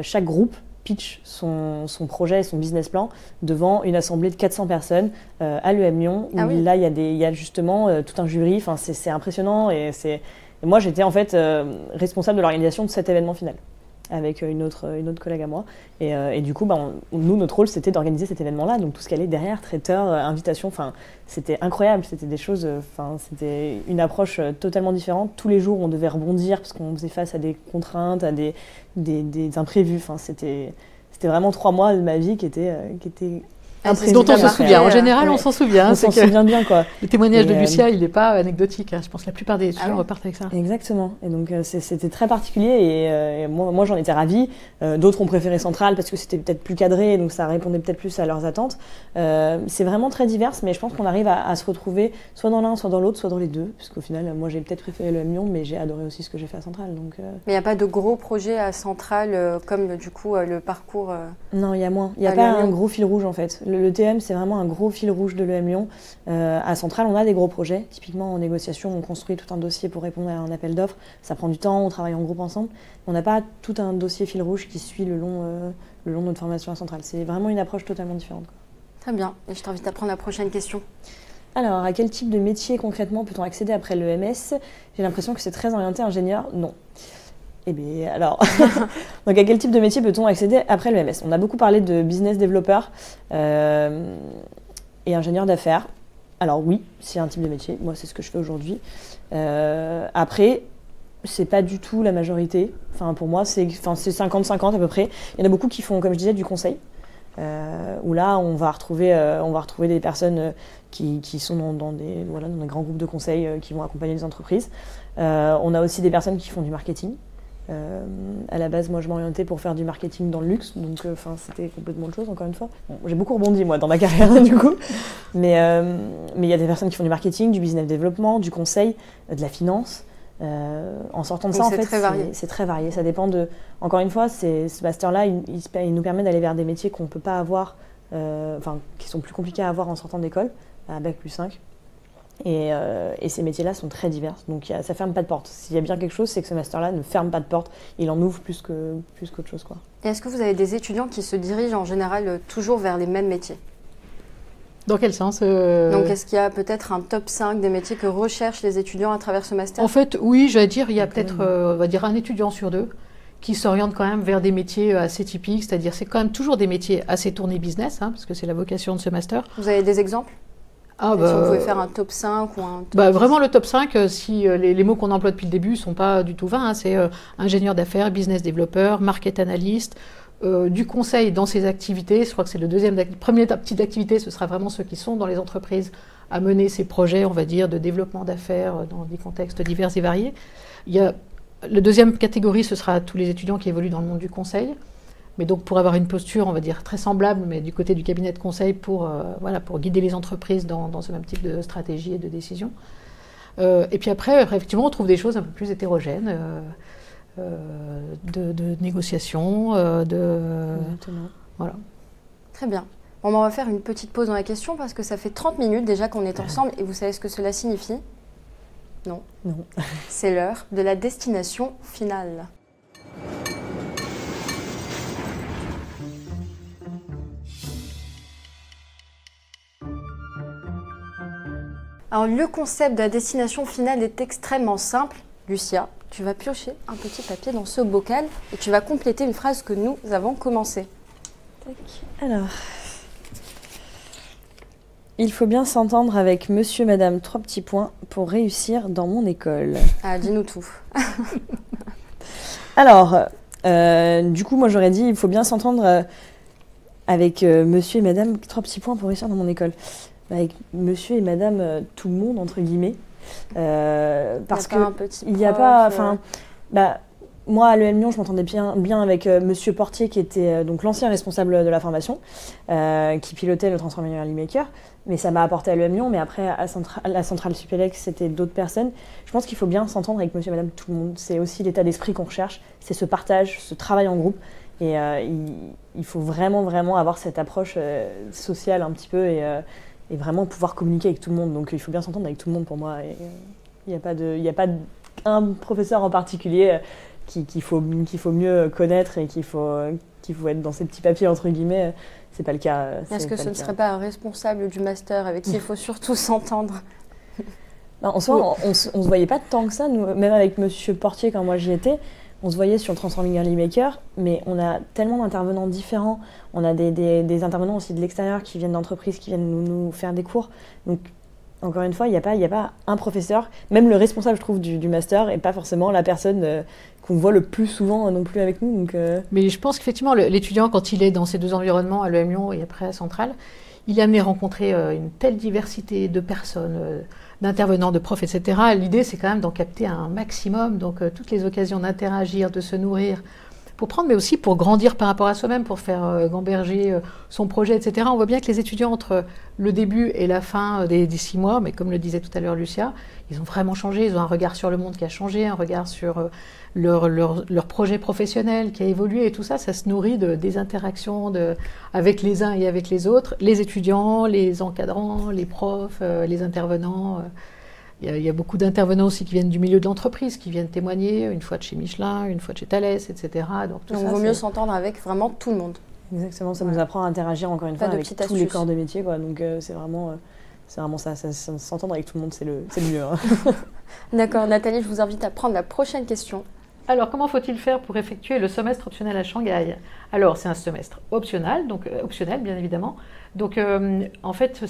chaque groupe pitch son projet et son business plan devant une assemblée de 400 personnes à l'EM Lyon, où là, il y a justement tout un jury. Enfin, c'est impressionnant. Et moi, j'étais en fait responsable de l'organisation de cet événement final, avec une autre collègue à moi. Et du coup, nous, notre rôle, c'était d'organiser cet événement-là. Donc tout ce qui allait derrière, traiteur, invitation, c'était incroyable. C'était des choses, c'était une approche totalement différente. Tous les jours, on devait rebondir parce qu'on faisait face à des contraintes, à des imprévus. C'était vraiment 3 mois de ma vie qui étaient dont on se souvient. En général, on s'en souvient. On s'en souvient bien, quoi. Le témoignage de Lucia, il n'est pas anecdotique. Je pense que la plupart des étudiants repartent avec ça. Exactement. Et donc, c'était très particulier. Et moi, j'en étais ravie. D'autres ont préféré Centrale parce que c'était peut-être plus cadré, donc ça répondait peut-être plus à leurs attentes. C'est vraiment très divers, mais je pense qu'on arrive à se retrouver soit dans l'un, soit dans l'autre, soit dans les deux. Parce qu'au final, moi, j'ai peut-être préféré le M Lyon, mais j'ai adoré aussi ce que j'ai fait à Centrale. Mais il n'y a pas de gros projets à Centrale, comme du coup le parcours Non, il y a moins. Il n'y a pas un gros fil rouge, en fait. Le TM, c'est vraiment un gros fil rouge de l'EM Lyon. À Centrale, on a des gros projets. Typiquement, en négociation, on construit tout un dossier pour répondre à un appel d'offres. Ça prend du temps, on travaille en groupe ensemble. On n'a pas tout un dossier fil rouge qui suit le long de notre formation à Centrale. C'est vraiment une approche totalement différente, quoi. Très bien. Et je t'invite à prendre la prochaine question. Alors, à quel type de métier concrètement peut-on accéder après l'EMS? J'ai l'impression que c'est très orienté ingénieur. Non. Eh bien, alors, donc à quel type de métier peut-on accéder après l'EMS? On a beaucoup parlé de business développeur et ingénieur d'affaires. Alors oui, c'est un type de métier. Moi, c'est ce que je fais aujourd'hui. Après, c'est pas du tout la majorité. Enfin, pour moi, c'est 50-50 à peu près. Il y en a beaucoup qui font, comme je disais, du conseil. Où là, on va retrouver des personnes qui sont dans des grands groupes de conseil qui vont accompagner les entreprises. On a aussi des personnes qui font du marketing. À la base, moi, je m'orientais pour faire du marketing dans le luxe, donc c'était complètement autre chose, encore une fois. Bon, j'ai beaucoup rebondi, moi, dans ma carrière, du coup. Mais il y a des personnes qui font du marketing, du business développement, du conseil, de la finance. En sortant de ça, en fait, c'est très varié. Ça dépend de... Encore une fois, ce master-là, il nous permet d'aller vers des métiers qu'on ne peut pas avoir, qui sont plus compliqués à avoir en sortant d'école, à Bac+5. Et ces métiers-là sont très divers, donc ça ne ferme pas de porte. S'il y a bien quelque chose, c'est que ce master-là ne ferme pas de porte, il en ouvre plus qu'autre chose, quoi. Et est-ce que vous avez des étudiants qui se dirigent en général toujours vers les mêmes métiers? Dans quel sens Donc est-ce qu'il y a peut-être un top 5 des métiers que recherchent les étudiants à travers ce master? En fait, oui, j'allais dire, il y a peut-être, on va dire, un étudiant sur deux qui s'oriente quand même vers des métiers assez typiques, c'est-à-dire c'est quand même toujours des métiers assez tournés business, parce que c'est la vocation de ce master. Vous avez des exemples? Si vous pouvez faire un top 5 ou un top 10. Vraiment le top 5, si les mots qu'on emploie depuis le début ne sont pas du tout vains, c'est ingénieur d'affaires, business développeur, market analyst, du conseil dans ses activités. Je crois que c'est le premier type d'activité, ce sera vraiment ceux qui sont dans les entreprises à mener ces projets, on va dire, de développement d'affaires dans des contextes divers et variés. La deuxième catégorie, ce sera tous les étudiants qui évoluent dans le monde du conseil. Mais donc pour avoir une posture, on va dire, très semblable, mais du côté du cabinet de conseil pour guider les entreprises dans ce même type de stratégie et de décision. Et puis après, effectivement, on trouve des choses un peu plus hétérogènes, de négociation, voilà. Très bien. Bon, on va faire une petite pause dans la question parce que ça fait 30 minutes déjà qu'on est ensemble et vous savez ce que cela signifie? Non. Non. C'est l'heure de la destination finale. Alors, le concept de la destination finale est extrêmement simple. Lucia, tu vas piocher un petit papier dans ce bocal et tu vas compléter une phrase que nous avons commencée. Tac. Alors, il faut bien s'entendre avec monsieur, madame, 3 petits points pour réussir dans mon école. Ah, dis-nous tout. Alors, du coup, moi j'aurais dit, il faut bien s'entendre avec monsieur et madame, 3 petits points pour réussir dans mon école. Avec monsieur et madame tout le monde, entre guillemets. Parce que il n'y a pas... Moi, à l'EM Lyon, je m'entendais bien avec monsieur Portier, qui était donc l'ancien responsable de la formation, qui pilotait le Transforming Early Maker. Mais ça m'a apporté à l'EM Lyon, mais après, à la centrale Supélec, c'était d'autres personnes. Je pense qu'il faut bien s'entendre avec monsieur et madame tout le monde. C'est aussi l'état d'esprit qu'on recherche, c'est ce partage, ce travail en groupe. Et il faut vraiment avoir cette approche sociale un petit peu et vraiment pouvoir communiquer avec tout le monde. Donc il faut bien s'entendre avec tout le monde pour moi. Il n'y a pas un professeur en particulier qu'il faut mieux connaître et qu'il faut être dans ces petits papiers, entre guillemets. C'est pas le cas. Est-ce que ce ne serait pas un responsable du master avec qui il faut surtout s'entendre? En soi, on se voyait pas tant que ça, nous, même avec monsieur Portier quand moi j'y étais. On se voyait sur le Transforming Early Maker, mais on a tellement d'intervenants différents. On a des intervenants aussi de l'extérieur qui viennent d'entreprises, qui viennent nous faire des cours. Donc, encore une fois, il n'y a pas un professeur, même le responsable, je trouve, du master, et pas forcément la personne qu'on voit le plus souvent non plus avec nous. Donc, Mais je pense qu'effectivement, l'étudiant, quand il est dans ces deux environnements, à l'EM Lyon et après à Centrale, il est amené à rencontrer une telle diversité de personnes, d'intervenants, de profs, etc. L'idée, c'est quand même d'en capter un maximum, donc toutes les occasions d'interagir, de se nourrir, pour prendre, mais aussi pour grandir par rapport à soi-même, pour faire gamberger son projet, etc. On voit bien que les étudiants, entre le début et la fin des 6 mois, mais comme le disait tout à l'heure Lucia, ils ont vraiment changé, ils ont un regard sur le monde qui a changé, un regard sur leur projet professionnel qui a évolué, et tout ça, ça se nourrit des interactions avec les uns et avec les autres, les étudiants, les encadrants, les profs, les intervenants. Il y a beaucoup d'intervenants aussi qui viennent du milieu de l'entreprise, qui viennent témoigner, une fois de chez Michelin, une fois de chez Thales, etc. Donc il vaut mieux s'entendre avec vraiment tout le monde. Exactement, ça nous apprend à interagir encore une fois avec tous les corps de métier, quoi. Donc c'est vraiment ça, s'entendre avec tout le monde, c'est le mieux. Hein. D'accord, Nathalie, je vous invite à prendre la prochaine question. Alors, comment faut-il faire pour effectuer le semestre optionnel à Shanghai? Alors, c'est un semestre optionnel, donc optionnel, bien évidemment. Donc, en fait,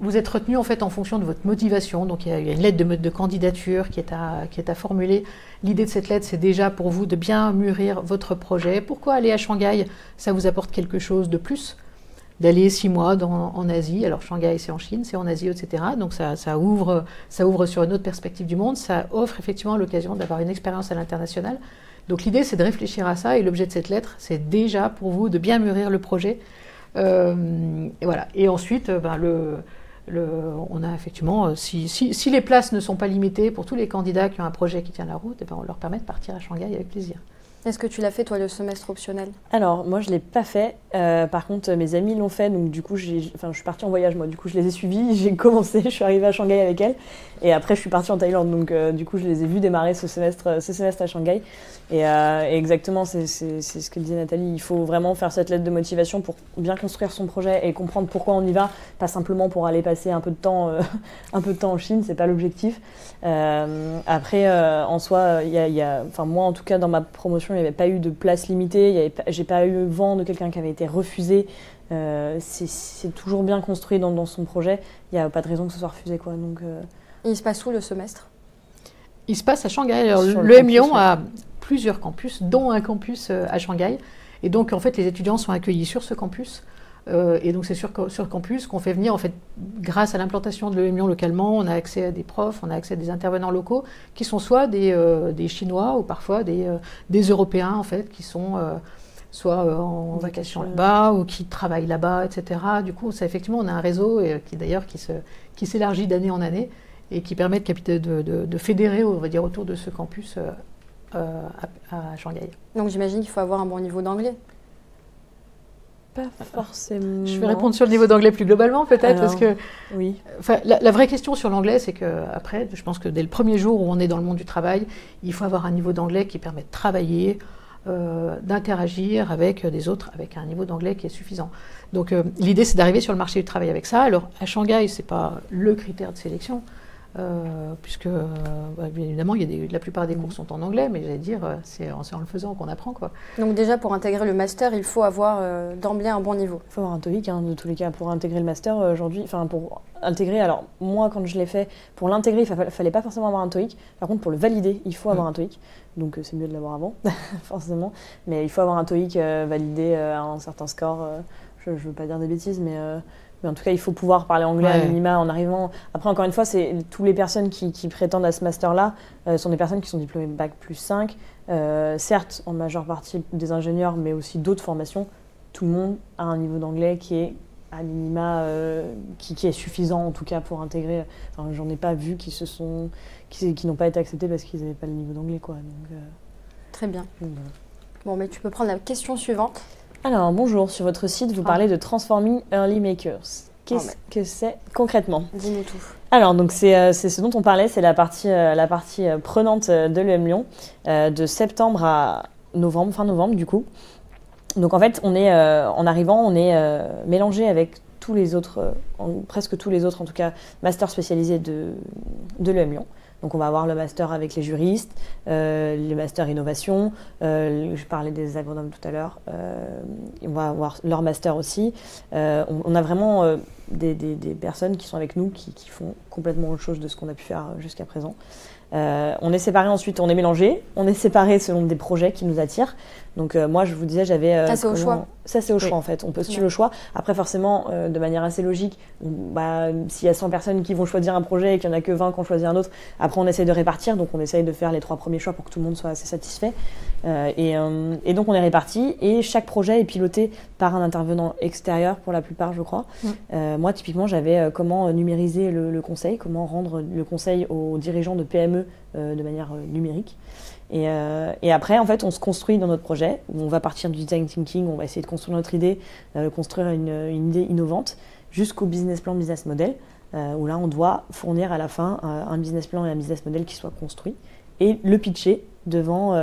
vous êtes retenu en fait en fonction de votre motivation. Donc, il y a une lettre de candidature qui est à formuler. L'idée de cette lettre, c'est déjà pour vous de bien mûrir votre projet. Pourquoi aller à Shanghai? Ça vous apporte quelque chose de plus. d'aller 6 mois en Asie. Alors Shanghai, c'est en Chine, c'est en Asie, etc. Donc ça ouvre sur une autre perspective du monde. Ça offre effectivement l'occasion d'avoir une expérience à l'international. Donc l'idée, c'est de réfléchir à ça. Et l'objet de cette lettre, c'est déjà pour vous de bien mûrir le projet. Et voilà. Et ensuite, on a effectivement, si les places ne sont pas limitées pour tous les candidats qui ont un projet qui tient la route, on leur permet de partir à Shanghai avec plaisir. Est-ce que tu l'as fait, toi, le semestre optionnel? Alors, moi, je ne l'ai pas fait. Par contre, mes amis l'ont fait. Donc, du coup, je suis partie en voyage, moi. Du coup, je les ai suivis. J'ai commencé. Je suis arrivée à Shanghai avec elles. Et après, je suis partie en Thaïlande. Donc, du coup, je les ai vus démarrer ce semestre à Shanghai. Et exactement, c'est ce que disait Nathalie. Il faut vraiment faire cette lettre de motivation pour bien construire son projet et comprendre pourquoi on y va. Pas simplement pour aller passer un peu de temps en Chine. C'est pas l'objectif. Après, en soi, moi, en tout cas, dans ma promotion, il n'y avait pas eu de place limitée, j'ai pas eu vent de quelqu'un qui avait été refusé. C'est toujours bien construit dans son projet. Il n'y a pas de raison que ce soit refusé, quoi. Donc, Et il se passe où le semestre? Il se passe à Shanghai. Alors, l'EM Lyon a plusieurs campus, dont un campus à Shanghai. Et donc, en fait, les étudiants sont accueillis sur ce campus. Et donc, c'est sur campus qu'on fait venir, en fait, grâce à l'implantation de l'EM Lyon localement, on a accès à des profs, on a accès à des intervenants locaux qui sont soit des Chinois ou parfois des Européens, en fait, qui sont soit en vacation là-bas ou qui travaillent là-bas, etc. Du coup, effectivement, on a un réseau qui s'élargit d'année en année et qui permet de fédérer, on va dire, autour de ce campus à Shanghai. Donc, j'imagine qu'il faut avoir un bon niveau d'anglais. Pas forcément. Je vais répondre sur le niveau d'anglais plus globalement, peut-être, parce que oui. La vraie question sur l'anglais, c'est que après, je pense que dès le premier jour où on est dans le monde du travail, il faut avoir un niveau d'anglais qui permet de travailler, d'interagir avec des autres, avec un niveau d'anglais qui est suffisant. Donc l'idée, c'est d'arriver sur le marché du travail avec ça. Alors à Shanghai, c'est pas le critère de sélection. Puisque bien évidemment la plupart des cours sont en anglais, mais j'allais dire c'est en le faisant qu'on apprend, quoi. Donc déjà pour intégrer le master, il faut avoir d'emblée un bon niveau. Il faut avoir un TOEIC, de tous les cas, pour intégrer le master aujourd'hui. Enfin, pour intégrer, alors moi quand je l'ai fait, pour l'intégrer, il ne fallait pas forcément avoir un TOEIC. Par contre, pour le valider, il faut avoir un TOEIC. Donc c'est mieux de l'avoir avant, forcément. Mais il faut avoir un TOEIC validé à un certain score. Je ne veux pas dire des bêtises, mais en tout cas, il faut pouvoir parler anglais à minima en arrivant. Après, encore une fois, toutes les personnes qui prétendent à ce master-là sont des personnes qui sont diplômées Bac plus 5. Certes, en majeure partie des ingénieurs, mais aussi d'autres formations. Tout le monde a un niveau d'anglais qui est à minima, qui est suffisant en tout cas pour intégrer. Enfin, j'en ai pas vu qui n'ont pas été acceptés parce qu'ils n'avaient pas le niveau d'anglais, quoi. Donc, très bien. Bon, mais tu peux prendre la question suivante. Alors, bonjour. Sur votre site, vous parlez de Transforming Early Makers. Qu'est-ce que c'est concrètement? Dis-nous tout. Alors, donc c'est ce dont on parlait, c'est la partie prenante de l'EM Lyon, de septembre à novembre, fin novembre du coup. Donc en fait, en arrivant, on est mélangé avec tous les autres, presque tous les autres en tout cas, masters spécialisés de l'EM Lyon. Donc on va avoir le master avec les juristes, le master innovation, je parlais des agronomes tout à l'heure, on va avoir leur master aussi. On a vraiment des personnes qui sont avec nous qui font complètement autre chose de ce qu'on a pu faire jusqu'à présent. On est séparés ensuite, on est mélangés, on est séparés selon des projets qui nous attirent. Donc moi je vous disais j'avais... ça c'est au choix. Ça c'est au choix en fait, on postule au choix. Après forcément de manière assez logique, s'il y a 100 personnes qui vont choisir un projet et qu'il n'y en a que 20 qui ont choisi un autre, après on essaye de répartir, donc on essaye de faire les 3 premiers choix pour que tout le monde soit assez satisfait. Et donc on est répartis et chaque projet est piloté par un intervenant extérieur pour la plupart je crois. Moi typiquement j'avais comment numériser le conseil, comment rendre le conseil aux dirigeants de PME de manière numérique. Et après, en fait, on se construit dans notre projet, où on va partir du design thinking, on va essayer de construire notre idée, construire une idée innovante, jusqu'au business plan, business model, où là, on doit fournir à la fin un business plan et un business model qui soit construit, et le pitcher devant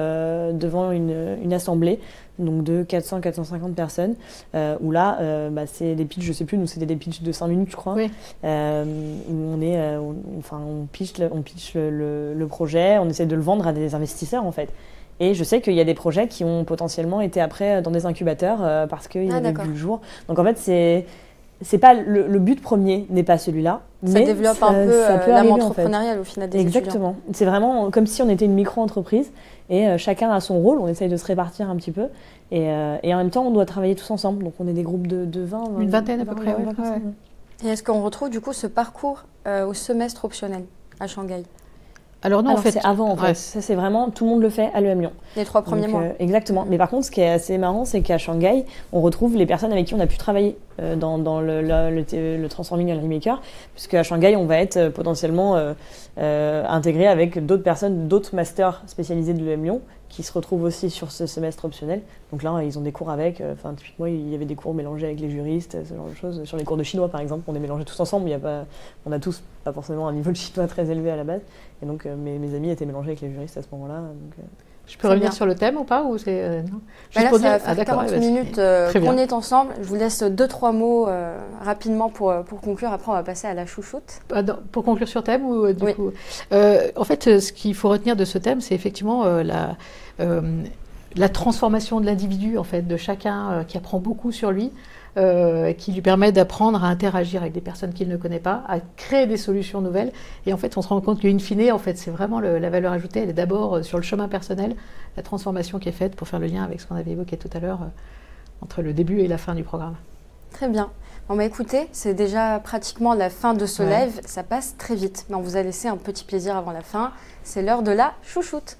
une assemblée donc de 400-450 personnes, où là, c'est des pitchs, je sais plus, nous c'était des pitchs de 5 minutes, je crois, oui. Où on pitch le projet, on essaie de le vendre à des investisseurs en fait. Et je sais qu'il y a des projets qui ont potentiellement été après dans des incubateurs parce qu'ils avaient vu le jour. Donc en fait, c'est pas le but premier n'est pas celui-là. Ça développe un peu l'âme entrepreneuriale au final des étudiants. Exactement. C'est vraiment comme si on était une micro-entreprise et chacun a son rôle. On essaye de se répartir un petit peu et en même temps on doit travailler tous ensemble. Donc on est des groupes de 20, une vingtaine à peu près. Et est-ce qu'on retrouve du coup ce parcours au semestre optionnel à Shanghai? Alors non, en fait, c'est avant. En fait. Ça, c'est vraiment, tout le monde le fait à l'EM Lyon. Les 3 premiers mois. Exactement. Mais par contre, ce qui est assez marrant, c'est qu'à Shanghai, on retrouve les personnes avec qui on a pu travailler dans le Transforming and Remaker, puisque à Shanghai, on va être potentiellement intégré avec d'autres personnes, d'autres masters spécialisés de l'EM Lyon, qui se retrouvent aussi sur ce semestre optionnel. Donc là, ils ont des cours avec, typiquement, il y avait des cours mélangés avec les juristes, ce genre de choses. Sur les cours de chinois, par exemple, on est mélangés tous ensemble, on a tous pas forcément un niveau de chinois très élevé à la base. Et donc, mes amis étaient mélangés avec les juristes à ce moment-là. Je peux revenir sur le thème ou pas ou c'est, non là, ça va faire 40 minutes qu'on est ensemble. Je vous laisse 2-3 mots rapidement pour conclure. Après, on va passer à la chouchoute. Pour conclure sur thème ou du coup en fait, ce qu'il faut retenir de ce thème, c'est effectivement la transformation de l'individu, en fait, de chacun qui apprend beaucoup sur lui, qui lui permet d'apprendre à interagir avec des personnes qu'il ne connaît pas, à créer des solutions nouvelles. Et en fait, on se rend compte qu'in fine, en fait, c'est vraiment la valeur ajoutée. Elle est d'abord sur le chemin personnel, la transformation qui est faite pour faire le lien avec ce qu'on avait évoqué tout à l'heure entre le début et la fin du programme. Très bien. Bon, bah, écoutez, c'est déjà pratiquement la fin de ce live. Ça passe très vite. Mais on vous a laissé un petit plaisir avant la fin. C'est l'heure de la chouchoute.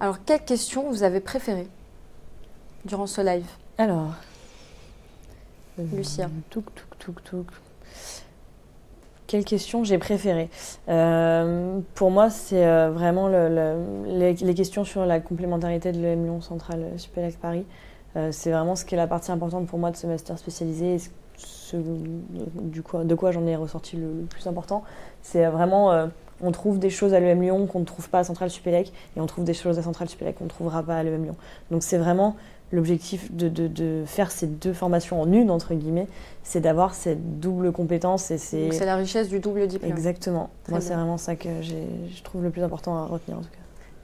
Alors, quelle question vous avez préférée durant ce live? Alors, Lucia. Quelle question j'ai préférée? Pour moi, c'est vraiment les questions sur la complémentarité de l'EM Lyon Centrale Supélec Paris. C'est vraiment ce qui est la partie importante pour moi de ce master spécialisé. Et de quoi j'en ai ressorti le plus important. C'est vraiment... on trouve des choses à l'EM Lyon qu'on ne trouve pas à Centrale Supélec et on trouve des choses à Centrale Supélec qu'on ne trouvera pas à l'EM Lyon. Donc c'est vraiment l'objectif de faire ces deux formations en une, entre guillemets, c'est d'avoir cette double compétence. Donc c'est la richesse du double diplôme. Exactement. Moi, c'est vraiment ça que je trouve le plus important à retenir en tout cas.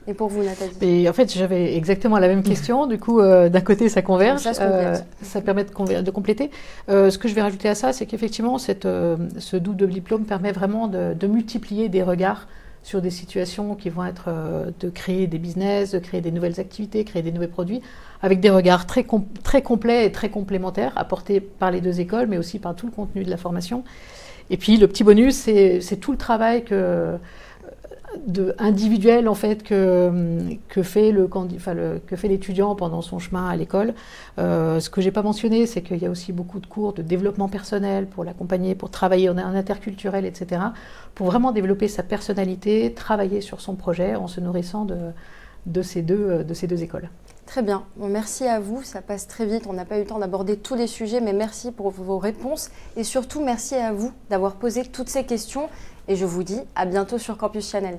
Et pour vous, Nathalie? Et en fait, j'avais exactement la même question. Du coup, d'un côté, ça converge, ça permet de compléter. Ce que je vais rajouter à ça, c'est qu'effectivement, ce double diplôme permet vraiment de multiplier des regards sur des situations qui vont être de créer des business, de créer des nouvelles activités, créer des nouveaux produits, avec des regards très complets et très complémentaires, apportés par les deux écoles, mais aussi par tout le contenu de la formation. Et puis, le petit bonus, c'est tout le travail individuel en fait que fait l'étudiant pendant son chemin à l'école. Ce que j'ai pas mentionné, c'est qu'il y a aussi beaucoup de cours de développement personnel pour l'accompagner, pour travailler en interculturel, etc. Pour vraiment développer sa personnalité, travailler sur son projet en se nourrissant de ces deux écoles. Très bien. Bon, merci à vous. Ça passe très vite. On n'a pas eu le temps d'aborder tous les sujets, mais merci pour vos réponses. Et surtout, merci à vous d'avoir posé toutes ces questions. Et je vous dis à bientôt sur Campus Channel.